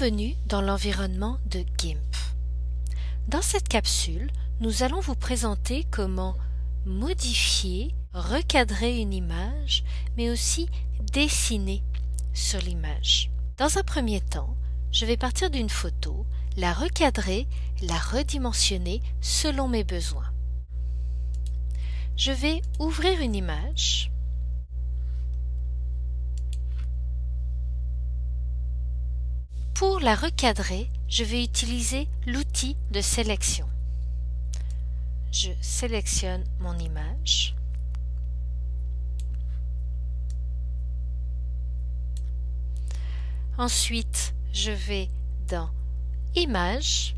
Bienvenue dans l'environnement de GIMP. Dans cette capsule, nous allons vous présenter comment modifier, recadrer une image, mais aussi dessiner sur l'image. Dans un premier temps, je vais partir d'une photo, la recadrer, la redimensionner selon mes besoins. Je vais ouvrir une image. Pour la recadrer, je vais utiliser l'outil de sélection. Je sélectionne mon image. Ensuite, je vais dans Images,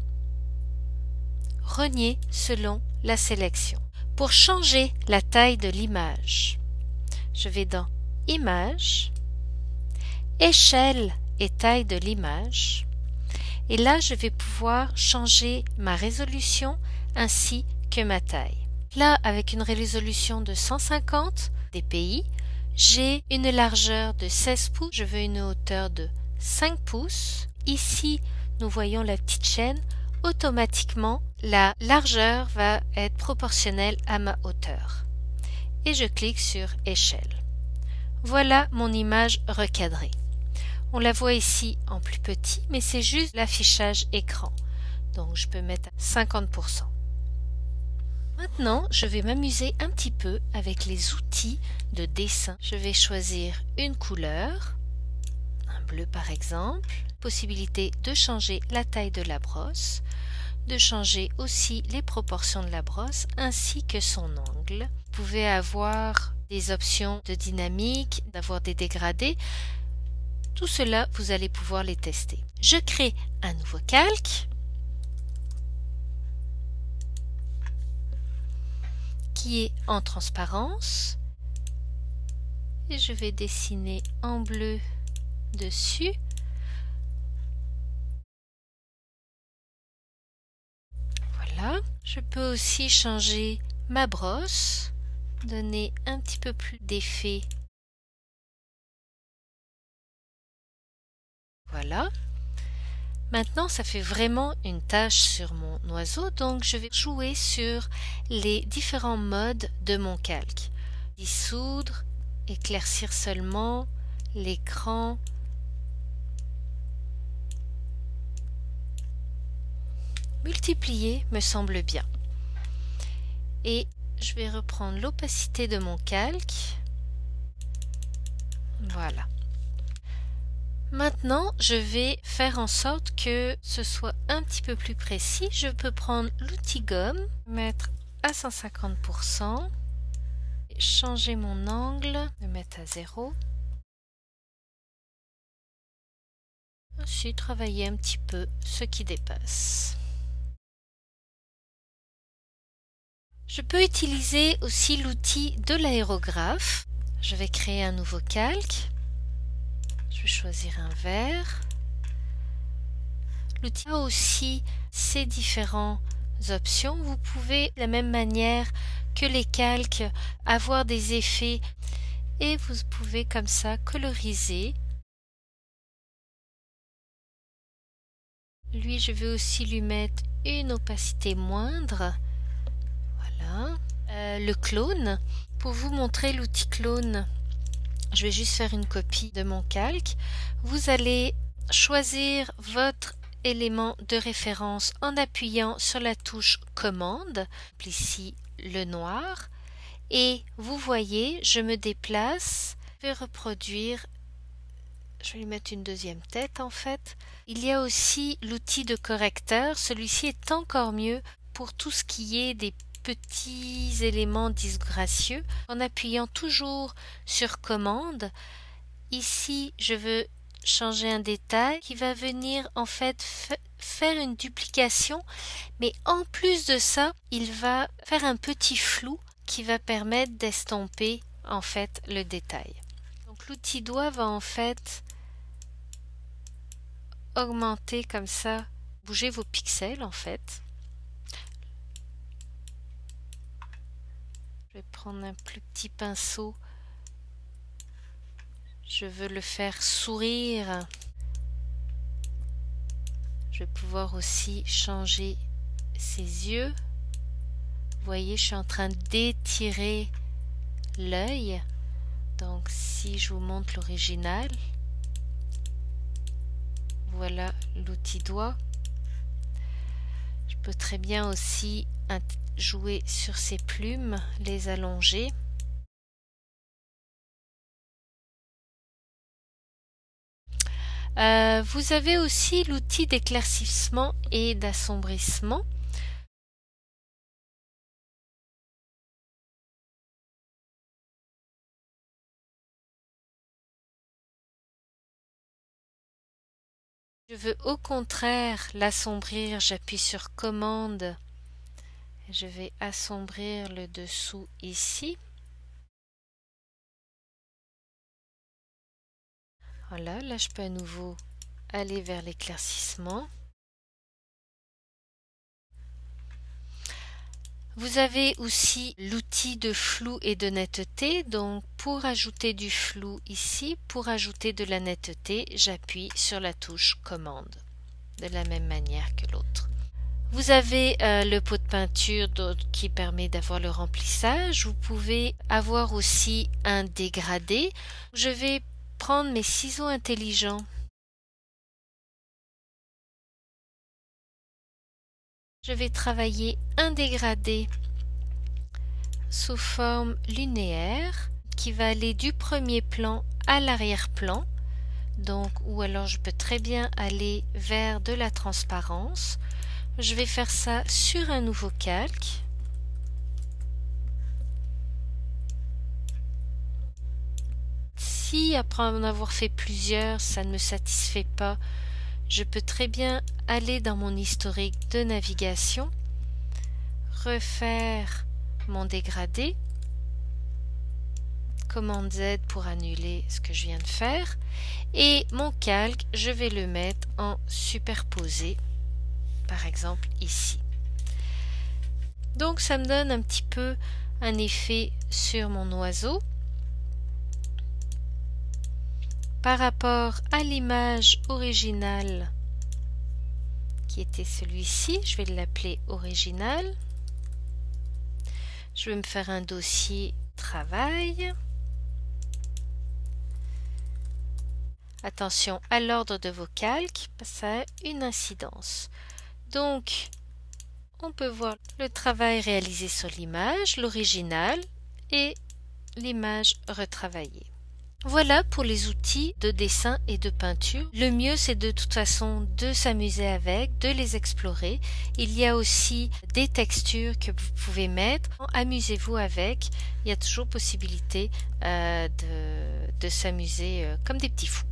rogner selon la sélection. Pour changer la taille de l'image, je vais dans Images, Échelle et taille de l'image, et là je vais pouvoir changer ma résolution ainsi que ma taille. Là, avec une résolution de 150 dpi, j'ai une largeur de 16 pouces, je veux une hauteur de 5 pouces. Ici, nous voyons la petite chaîne. Automatiquement, la largeur va être proportionnelle à ma hauteur. Et je clique sur Échelle. Voilà mon image recadrée. On la voit ici en plus petit, mais c'est juste l'affichage écran. Donc je peux mettre 50%. Maintenant, je vais m'amuser un petit peu avec les outils de dessin. Je vais choisir une couleur, un bleu par exemple, possibilité de changer la taille de la brosse, de changer aussi les proportions de la brosse ainsi que son angle. Vous pouvez avoir des options de dynamique, d'avoir des dégradés. Tout cela, vous allez pouvoir les tester. Je crée un nouveau calque qui est en transparence et je vais dessiner en bleu dessus. Voilà. Je peux aussi changer ma brosse, donner un petit peu plus d'effet. Voilà. Maintenant, ça fait vraiment une tache sur mon oiseau, donc je vais jouer sur les différents modes de mon calque. Dissoudre, éclaircir seulement, l'écran, multiplier me semble bien. Et je vais reprendre l'opacité de mon calque. Voilà. Maintenant, je vais faire en sorte que ce soit un petit peu plus précis. Je peux prendre l'outil gomme, mettre à 150%, changer mon angle, le mettre à 0. Ensuite, travailler un petit peu ce qui dépasse. Je peux utiliser aussi l'outil de l'aérographe. Je vais créer un nouveau calque. Je vais choisir un vert. L'outil a aussi ses différentes options. Vous pouvez, de la même manière que les calques, avoir des effets et vous pouvez comme ça coloriser. Lui, je vais aussi lui mettre une opacité moindre. Voilà. Le clone. Pour vous montrer l'outil clone, je vais juste faire une copie de mon calque. Vous allez choisir votre élément de référence en appuyant sur la touche commande, ici le noir, et vous voyez, je me déplace, je vais reproduire, je vais lui mettre une deuxième tête en fait. Il y a aussi l'outil de correcteur, celui-ci est encore mieux pour tout ce qui est des petits éléments disgracieux. En appuyant toujours sur commande, ici je veux changer un détail qui va venir en fait faire une duplication, mais en plus de ça, il va faire un petit flou qui va permettre d'estomper en fait le détail. Donc l'outil doigt va en fait augmenter comme ça, bouger vos pixels en fait. Je vais prendre un plus petit pinceau. Je veux le faire sourire. Je vais pouvoir aussi changer ses yeux. Vous voyez, je suis en train d'étirer l'œil. Donc si je vous montre l'original, voilà l'outil doigt. Je peux très bien aussi jouer sur ses plumes, les allonger. Vous avez aussi l'outil d'éclaircissement et d'assombrissement. Je veux au contraire l'assombrir, j'appuie sur commande. Je vais assombrir le dessous ici. Voilà, là je peux à nouveau aller vers l'éclaircissement. Vous avez aussi l'outil de flou et de netteté. Donc pour ajouter du flou ici, pour ajouter de la netteté, j'appuie sur la touche commande de la même manière que l'autre. Vous avez le pot de peinture qui permet d'avoir le remplissage. Vous pouvez avoir aussi un dégradé. Je vais prendre mes ciseaux intelligents. Je vais travailler un dégradé sous forme linéaire qui va aller du premier plan à l'arrière-plan. Donc, ou alors je peux très bien aller vers de la transparence. Je vais faire ça sur un nouveau calque. Si après en avoir fait plusieurs, ça ne me satisfait pas, je peux très bien aller dans mon historique de navigation, refaire mon dégradé, commande Z pour annuler ce que je viens de faire, et mon calque, je vais le mettre en superposé, par exemple ici. Donc ça me donne un petit peu un effet sur mon oiseau. Par rapport à l'image originale qui était celui-ci, je vais l'appeler original. Je vais me faire un dossier travail. Attention à l'ordre de vos calques, ça a une incidence. Donc, on peut voir le travail réalisé sur l'image, l'original et l'image retravaillée. Voilà pour les outils de dessin et de peinture. Le mieux, c'est de toute façon de s'amuser avec, de les explorer. Il y a aussi des textures que vous pouvez mettre. Amusez-vous avec. Il y a toujours possibilité de s'amuser comme des petits fous.